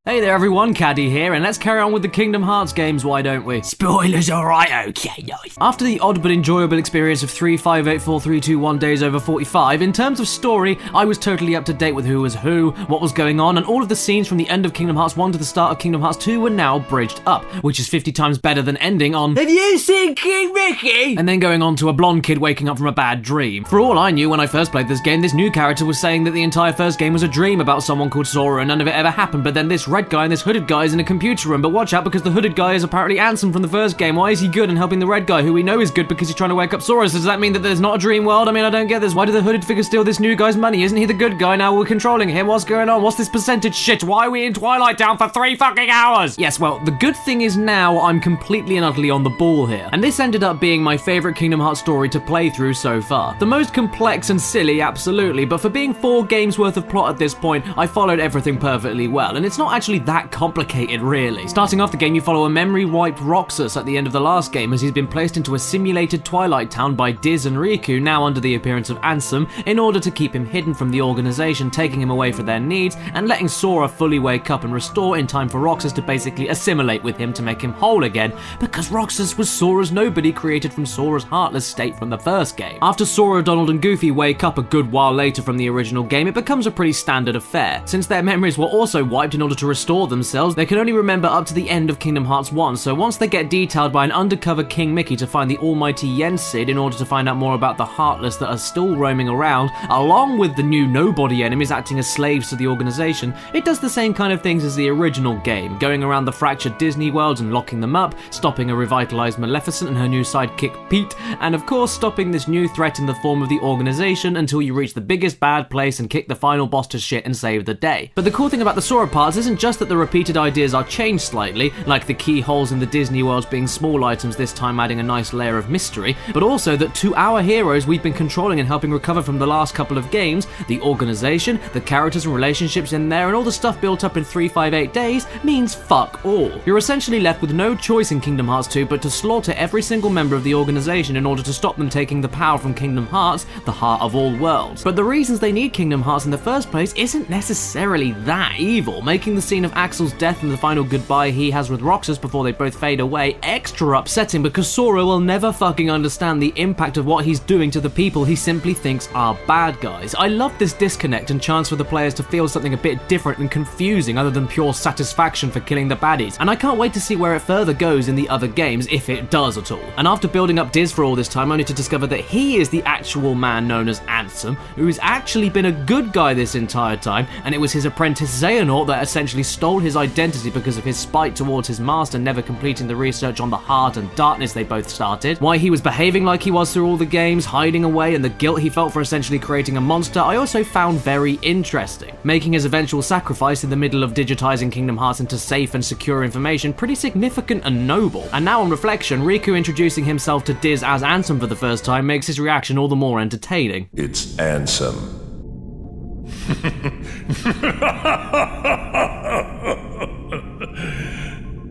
Hey there everyone, Caddy here, and let's carry on with the Kingdom Hearts games, why don't we? Spoilers, alright, okay, nice. After the odd but enjoyable experience of 3, 5, 8, 4, 3, 2, 1 days over 45, in terms of story, I was totally up to date with who was who, what was going on, and all of the scenes from the end of Kingdom Hearts 1 to the start of Kingdom Hearts 2 were now bridged up, which is 50 times better than ending on Have you seen King Mickey? and then going on to a blonde kid waking up from a bad dream. For all I knew when I first played this game, this new character was saying that the entire first game was a dream about someone called Sora and none of it ever happened, but then this red guy and this hooded guy is in a computer room, but watch out because the hooded guy is apparently Ansem from the first game. Why is he good and helping the red guy, who we know is good because he's trying to wake up Sora? So does that mean that there's not a dream world? I mean, I don't get this. Why did the hooded figure steal this new guy's money? Isn't he the good guy now? We're controlling him. What's going on? What's this percentage shit? Why are we in Twilight Town for 3 fucking hours? Yes, well, the good thing is now I'm completely and utterly on the ball here. And this ended up being my favorite Kingdom Hearts story to play through so far. The most complex and silly, absolutely, but for being 4 games worth of plot at this point, I followed everything perfectly well. And it's not actually that complicated, really. Starting off the game, you follow a memory-wiped Roxas at the end of the last game as he's been placed into a simulated Twilight Town by Diz and Riku, now under the appearance of Ansem, in order to keep him hidden from the organization, taking him away for their needs, and letting Sora fully wake up and restore in time for Roxas to basically assimilate with him to make him whole again, because Roxas was Sora's nobody created from Sora's heartless state from the first game. After Sora, Donald, and Goofy wake up a good while later from the original game, it becomes a pretty standard affair. Since their memories were also wiped in order to restore themselves, they can only remember up to the end of Kingdom Hearts 1, so once they get detailed by an undercover King Mickey to find the almighty Yen Sid in order to find out more about the Heartless that are still roaming around, along with the new nobody enemies acting as slaves to the organization, it does the same kind of things as the original game, going around the fractured Disney worlds and locking them up, stopping a revitalized Maleficent and her new sidekick Pete, and of course stopping this new threat in the form of the organization until you reach the biggest bad place and kick the final boss to shit and save the day. But the cool thing about the Sora parts isn't just that the repeated ideas are changed slightly, like the keyholes in the Disney worlds being small items, this time adding a nice layer of mystery, but also that to our heroes we've been controlling and helping recover from the last couple of games, the organization, the characters and relationships in there, and all the stuff built up in 3, 5, 8 days means fuck all. You're essentially left with no choice in Kingdom Hearts 2 but to slaughter every single member of the organization in order to stop them taking the power from Kingdom Hearts, the heart of all worlds. But the reasons they need Kingdom Hearts in the first place isn't necessarily that evil, making the scene of Axel's death and the final goodbye he has with Roxas before they both fade away extra upsetting because Sora will never fucking understand the impact of what he's doing to the people he simply thinks are bad guys. I love this disconnect and chance for the players to feel something a bit different and confusing other than pure satisfaction for killing the baddies, and I can't wait to see where it further goes in the other games, if it does at all. And after building up Diz for all this time, only to discover that he is the actual man known as Ansem, who's actually been a good guy this entire time, and it was his apprentice Xehanort that essentially stole his identity because of his spite towards his master never completing the research on the heart and darkness they both started, why he was behaving like he was through all the games, hiding away, and the guilt he felt for essentially creating a monster, I also found very interesting. Making his eventual sacrifice in the middle of digitizing Kingdom Hearts into safe and secure information pretty significant and noble. And now on reflection, Riku introducing himself to Diz as Ansem for the first time makes his reaction all the more entertaining. It's Ansem.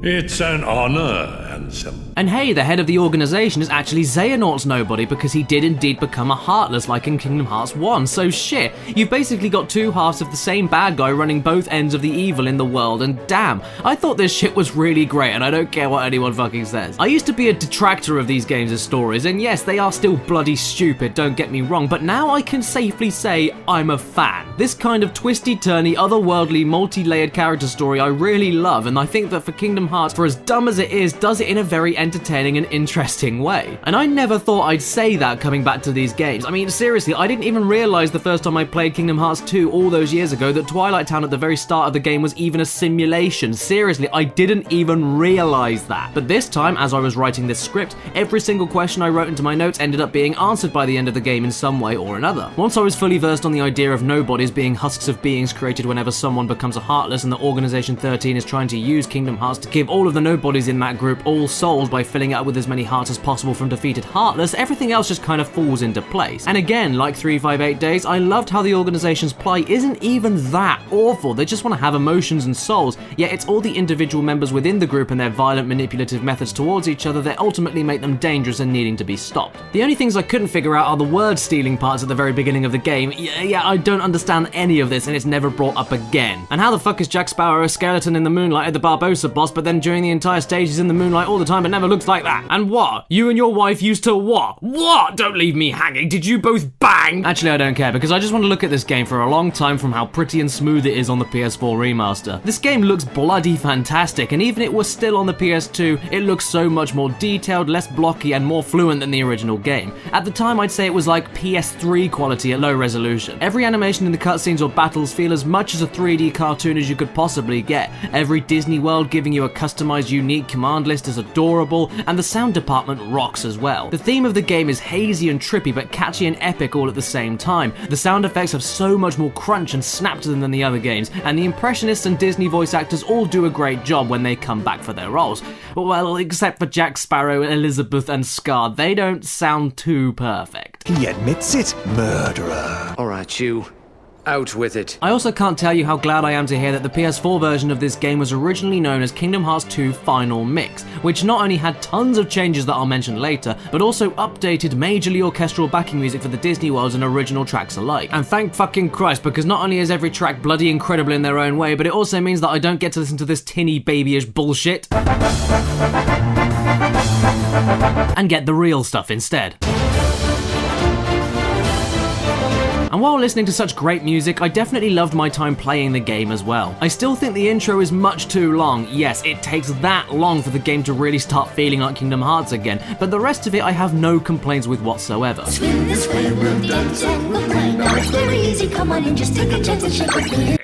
It's an honor, Ansem. And hey, the head of the organization is actually Xehanort's nobody because he did indeed become a Heartless like in Kingdom Hearts 1, so shit, you've basically got 2 halves of the same bad guy running both ends of the evil in the world, and damn, I thought this shit was really great and I don't care what anyone fucking says. I used to be a detractor of these games' stories, and yes, they are still bloody stupid, don't get me wrong, but now I can safely say I'm a fan. This kind of twisty-turny, otherworldly, multi-layered character story I really love, and I think that for Kingdom Hearts, for as dumb as it is, does it in a very entertaining and interesting way. And I never thought I'd say that coming back to these games. I mean, seriously, I didn't even realize the first time I played Kingdom Hearts 2 all those years ago that Twilight Town at the very start of the game was even a simulation. Seriously, I didn't even realize that. But this time, as I was writing this script, every single question I wrote into my notes ended up being answered by the end of the game in some way or another. Once I was fully versed on the idea of nobodies being husks of beings created whenever someone becomes a Heartless, and the Organization 13 is trying to use Kingdom Hearts to give all of the nobodies in that group all all souls by filling it up with as many hearts as possible from defeated Heartless, everything else just kind of falls into place. And again, like 358 Days, I loved how the organization's plight isn't even that awful. They just want to have emotions and souls, yet it's all the individual members within the group and their violent, manipulative methods towards each other that ultimately make them dangerous and needing to be stopped. The only things I couldn't figure out are the word stealing parts at the very beginning of the game. Yeah, I don't understand any of this, and it's never brought up again. And how the fuck is Jack Sparrow a skeleton in the moonlight at the Barbossa boss, but then during the entire stage he's in the moonlight all the time but never looks like that? And what? You and your wife used to what? What? Don't leave me hanging. Did you both bang? Actually, I don't care, because I just want to look at this game for a long time from how pretty and smooth it is on the PS4 remaster. This game looks bloody fantastic, and even if it was still on the PS2, it looks so much more detailed, less blocky, and more fluent than the original game. At the time, I'd say it was like PS3 quality at low resolution. Every animation in the cutscenes or battles feel as much as a 3D cartoon as you could possibly get. Every Disney world giving you a customized, unique command list is adorable, and the sound department rocks as well. The theme of the game is hazy and trippy, but catchy and epic all at the same time. The sound effects have so much more crunch and snap to them than the other games, and the impressionists and Disney voice actors all do a great job when they come back for their roles. Well, except for Jack Sparrow, Elizabeth, and Scar, they don't sound too perfect. He admits it, murderer. Alright, you. Out with it. I also can't tell you how glad I am to hear that the PS4 version of this game was originally known as Kingdom Hearts II Final Mix, which not only had tons of changes that I'll mention later, but also updated majorly orchestral backing music for the Disney worlds and original tracks alike. And thank fucking Christ, because not only is every track bloody incredible in their own way, but it also means that I don't get to listen to this tinny babyish bullshit and get the real stuff instead. And while listening to such great music, I definitely loved my time playing the game as well. I still think the intro is much too long. Yes, it takes that long for the game to really start feeling like Kingdom Hearts again, but the rest of it I have no complaints with whatsoever. Swing this way, we'll dance and we'll play. Now it's very easy, come on and just take a chance and shake with me.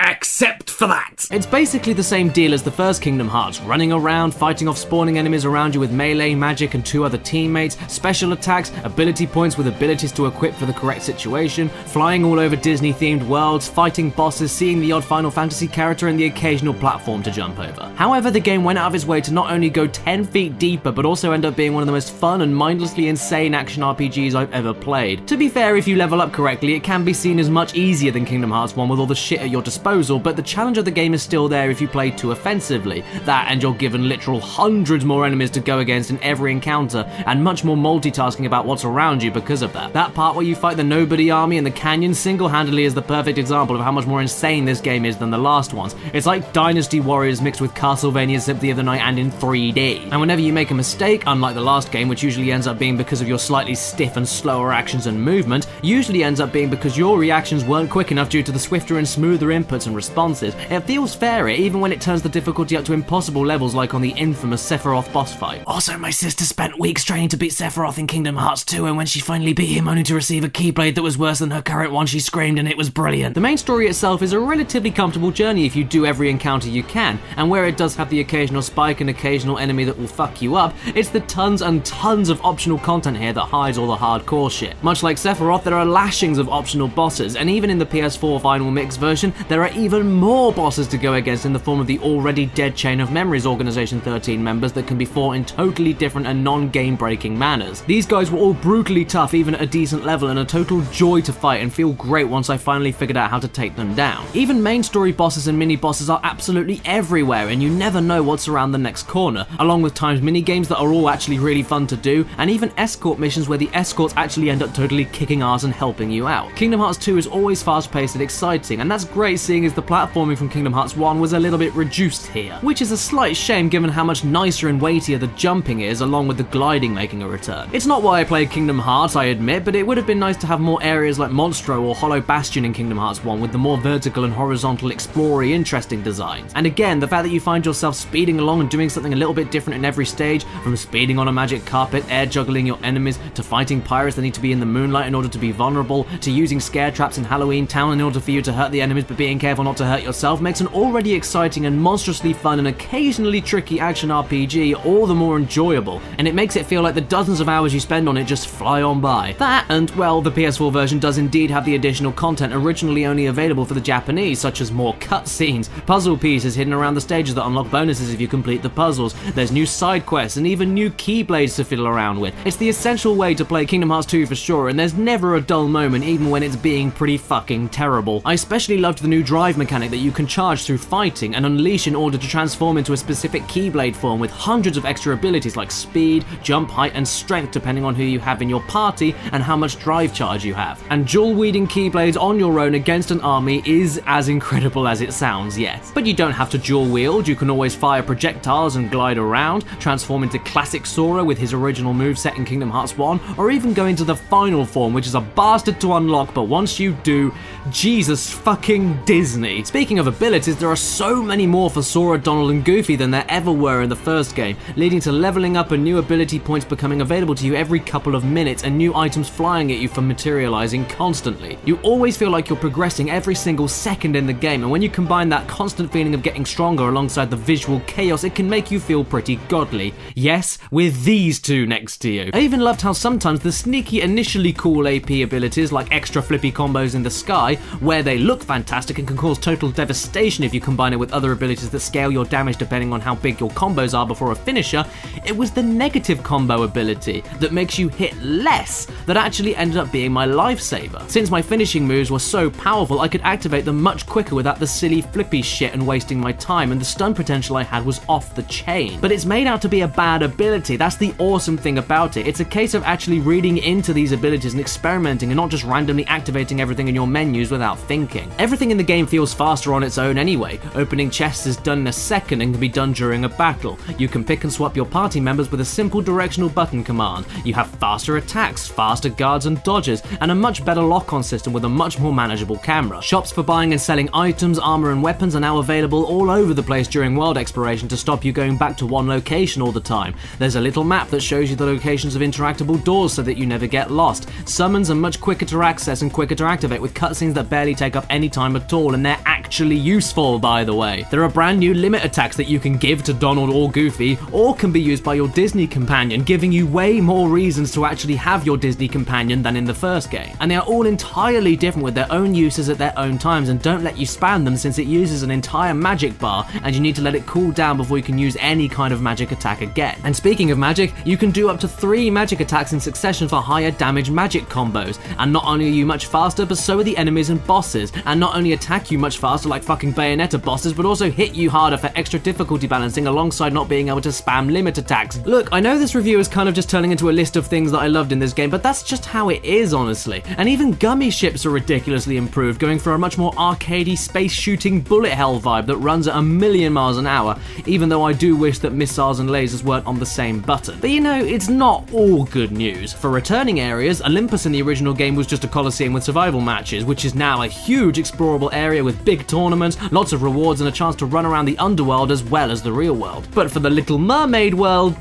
Except for that. It's basically the same deal as the first Kingdom Hearts, running around, fighting off spawning enemies around you with melee magic and 2 other teammates, special attacks, ability points with abilities to equip for the correct situation, flying all over Disney-themed worlds, fighting bosses, seeing the odd Final Fantasy character, and the occasional platform to jump over. However, the game went out of its way to not only go 10 feet deeper, but also end up being one of the most fun and mindlessly insane action RPGs I've ever played. To be fair, if you level up correctly, it can be seen as much easier than Kingdom Hearts 1 with all the shit at your disposal, but the challenge of the game is still there if you play too offensively. That, and you're given literal hundreds more enemies to go against in every encounter, and much more multitasking about what's around you because of that. That part where you fight the Nobody Army in the canyon single-handedly is the perfect example of how much more insane this game is than the last ones. It's like Dynasty Warriors mixed with Castlevania Symphony of the Night and in 3D. And whenever you make a mistake, unlike the last game, which usually ends up being because of your slightly stiff and slower actions and movement, usually ends up being because your reactions weren't quick enough due to the swifter and smoother inputs and responses. It feels fairer even when it turns the difficulty up to impossible levels like on the infamous Sephiroth boss fight. Also, my sister spent weeks training to beat Sephiroth in Kingdom Hearts 2, and when she finally beat him only to receive a Keyblade that was worse than her current one, she screamed and it was brilliant. The main story itself is a relatively comfortable journey if you do every encounter you can, and where it does have the occasional spike and occasional enemy that will fuck you up, it's the tons and tons of optional content here that hides all the hardcore shit. Much like Sephiroth, there are lashings of optional bosses, and even in the PS4 Final Mix version, there are even more bosses to go against in the form of the already dead Chain of Memories Organization 13 members that can be fought in totally different and non-game breaking manners. These guys were all brutally tough even at a decent level, and a total joy to fight and feel great once I finally figured out how to take them down. Even main story bosses and mini bosses are absolutely everywhere, and you never know what's around the next corner, along with timed mini games that are all actually really fun to do, and even escort missions where the escorts actually end up totally kicking ass and helping you out. Kingdom Hearts 2 is always fast paced and exciting, and that's great seeing as the platforming from Kingdom Hearts 1 was a little bit reduced here, which is a slight shame given how much nicer and weightier the jumping is, along with the gliding making a return. It's not why I played Kingdom Hearts, I admit, but it would have been nice to have more areas like Monstro or Hollow Bastion in Kingdom Hearts 1 with the more vertical and horizontal explory interesting designs. And again, the fact that you find yourself speeding along and doing something a little bit different in every stage, from speeding on a magic carpet, air juggling your enemies, to fighting pirates that need to be in the moonlight in order to be vulnerable, to using scare traps in Halloween Town in order for you to hurt the enemies but being careful not to hurt yourself makes an already exciting and monstrously fun and occasionally tricky action RPG all the more enjoyable, and it makes it feel like the dozens of hours you spend on it just fly on by. That, and well, the PS4 version does indeed have the additional content originally only available for the Japanese, such as more cutscenes, puzzle pieces hidden around the stages that unlock bonuses if you complete the puzzles, there's new side quests, and even new keyblades to fiddle around with. It's the essential way to play Kingdom Hearts 2 for sure, and there's never a dull moment even when it's being pretty fucking terrible. I especially loved the new drive mechanic that you can charge through fighting and unleash in order to transform into a specific keyblade form with hundreds of extra abilities like speed, jump height, and strength depending on who you have in your party and how much drive charge you have. And dual-wielding keyblades on your own against an army is as incredible as it sounds, yes. But you don't have to dual-wield, you can always fire projectiles and glide around, transform into classic Sora with his original moveset in Kingdom Hearts 1, or even go into the final form, which is a bastard to unlock, but once you do, Jesus fucking Disney. Speaking of abilities, there are so many more for Sora, Donald, and Goofy than there ever were in the first game, leading to leveling up and new ability points becoming available to you every couple of minutes and new items flying at you for materializing constantly. You always feel like you're progressing every single second in the game, and when you combine that constant feeling of getting stronger alongside the visual chaos, it can make you feel pretty godly. Yes, with these two next to you. I even loved how sometimes the sneaky initially cool AP abilities like extra flippy combos in the sky, where they look fantastic and can cause total devastation if you combine it with other abilities that scale your damage depending on how big your combos are before a finisher, it was the negative combo ability that makes you hit less that actually ended up being my lifesaver. Since my finishing moves were so powerful, I could activate them much quicker without the silly flippy shit and wasting my time, and the stun potential I had was off the chain. But it's made out to be a bad ability. That's the awesome thing about it. It's a case of actually reading into these abilities and experimenting and not just randomly activating everything in your menus without thinking. Everything in the game feels faster on its own anyway. Opening chests is done in a second and can be done during a battle. You can pick and swap your party members with a simple directional button command. You have faster attacks, faster guards and dodges, and a much better lock-on system with a much more manageable camera. Shops for buying and selling items, armor and weapons are now available all over the place during world exploration to stop you going back to one location all the time. There's a little map that shows you the locations of interactable doors so that you never get lost. Summons are much quicker to access and quicker to activate, with cutscenes that barely take up any time at all, and they're actually useful, by the way. There are brand new limit attacks that you can give to Donald or Goofy, or can be used by your Disney companion, giving you way more reasons to actually have your Disney companion than in the first game. And they are all entirely different with their own uses at their own times, and don't let you spam them since it uses an entire magic bar and you need to let it cool down before you can use any kind of magic attack again. And speaking of magic, you can do up to 3 magic attacks in succession for higher damage magic combos, and not only are you much faster, but so are the enemies and bosses, and not only attack you much faster like fucking Bayonetta bosses, but also hit you harder for extra difficulty balancing alongside not being able to spam limit attacks. Look, I know this review is kind of just turning into a list of things that I loved in this game, but that's just how it is, honestly. And even gummy ships are ridiculously improved, going for a much more arcadey space shooting bullet hell vibe that runs at 1,000,000 miles an hour, even though I do wish that missiles and lasers weren't on the same button. But you know, it's not all good news. For returning areas, Olympus in the original game was just a coliseum with survival matches, which is now a huge explorable area with big tournaments, lots of rewards, and a chance to run around the underworld as well as the real world. But for the Little Mermaid world,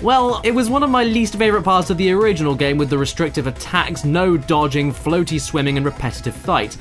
well, it was one of my least favourite parts of the original game, with the restrictive attacks, no dodging, floaty swimming, and repetitive fights.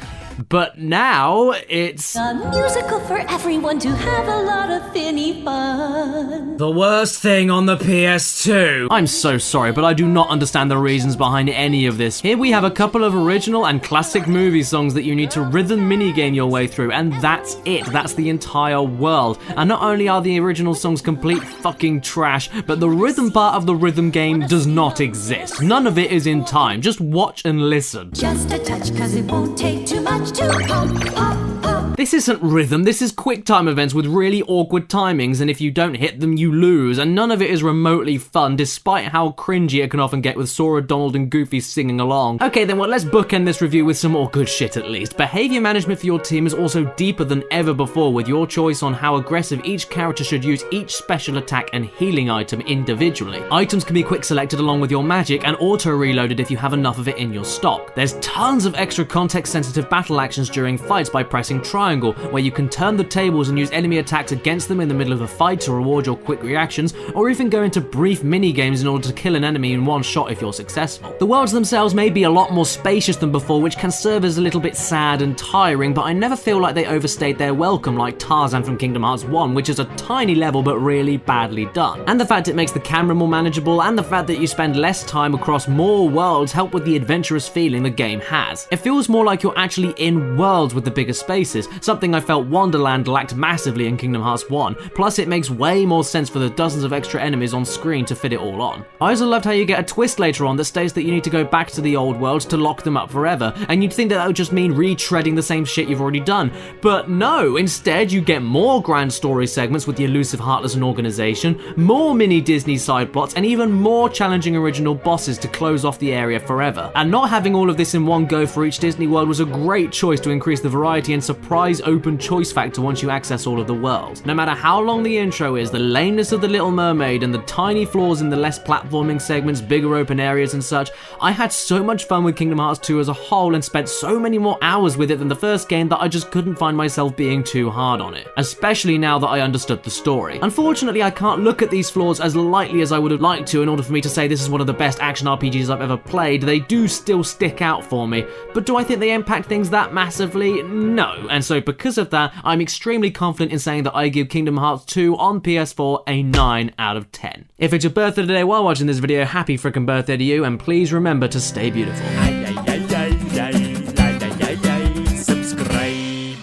But now it's A musical for everyone to have a lot of finny fun. the worst thing on the PS2. I'm so sorry, but I do not understand the reasons behind any of this. Here we have a couple of original and classic movie songs that you need to rhythm minigame your way through, and that's it. That's the entire world. And not only are the original songs complete fucking trash, but the rhythm part of the rhythm game does not exist. None of it is in time. Just watch and listen. Just a touch, cause it won't take too much to pump, pump, pump. This isn't rhythm, this is quick time events with really awkward timings, and if you don't hit them, you lose, and none of it is remotely fun, despite how cringy it can often get with Sora, Donald, and Goofy singing along. Okay then, well, let's bookend this review with some more good shit at least. Behavior management for your team is also deeper than ever before, with your choice on how aggressive each character should use each special attack and healing item individually. Items can be quick selected along with your magic, and auto-reloaded if you have enough of it in your stock. There's tons of extra context-sensitive battle actions during fights by pressing triangle triangle, where you can turn the tables and use enemy attacks against them in the middle of a fight to reward your quick reactions, or even go into brief mini-games in order to kill an enemy in one shot if you're successful. The worlds themselves may be a lot more spacious than before, which can serve as a little bit sad and tiring, but I never feel like they overstayed their welcome like Tarzan from Kingdom Hearts 1, which is a tiny level but really badly done. And the fact it makes the camera more manageable, and the fact that you spend less time across more worlds help with the adventurous feeling the game has. It feels more like you're actually in worlds with the bigger spaces, something I felt Wonderland lacked massively in Kingdom Hearts 1, plus it makes way more sense for the dozens of extra enemies on screen to fit it all on. I also loved how you get a twist later on that states that you need to go back to the old worlds to lock them up forever, and you'd think that would just mean retreading the same shit you've already done. But no, instead you get more grand story segments with the elusive Heartless and Organization, more mini Disney side plots, and even more challenging original bosses to close off the area forever. And not having all of this in one go for each Disney world was a great choice to increase the variety and surprise open choice factor once you access all of the worlds. No matter how long the intro is, the lameness of The Little Mermaid and the tiny flaws in the less platforming segments, bigger open areas and such, I had so much fun with Kingdom Hearts 2 as a whole and spent so many more hours with it than the first game that I just couldn't find myself being too hard on it, especially now that I understood the story. Unfortunately, I can't look at these flaws as lightly as I would have liked to in order for me to say this is one of the best action RPGs I've ever played. They do still stick out for me, but do I think they impact things that massively? No, and so because of that, I'm extremely confident in saying that I give Kingdom Hearts 2 on PS4 a 9 out of 10. If it's your birthday today while watching this video, happy frickin' birthday to you, and please remember to stay beautiful.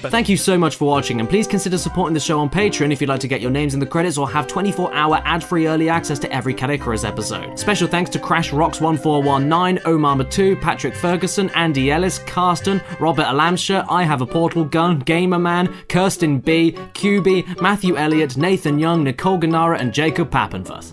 Thank you so much for watching, and please consider supporting the show on Patreon if you'd like to get your names in the credits or have 24-hour ad-free early access to every Caddicarus episode. Special thanks to Crash Rocks 1419, Omar Matu, Patrick Ferguson, Andy Ellis, Carsten, Robert Alamsha, I Have a Portal Gun, Gamerman, Kirsten B, QB, Matthew Elliott, Nathan Young, Nicole Ganara, and Jacob Pappenfuss.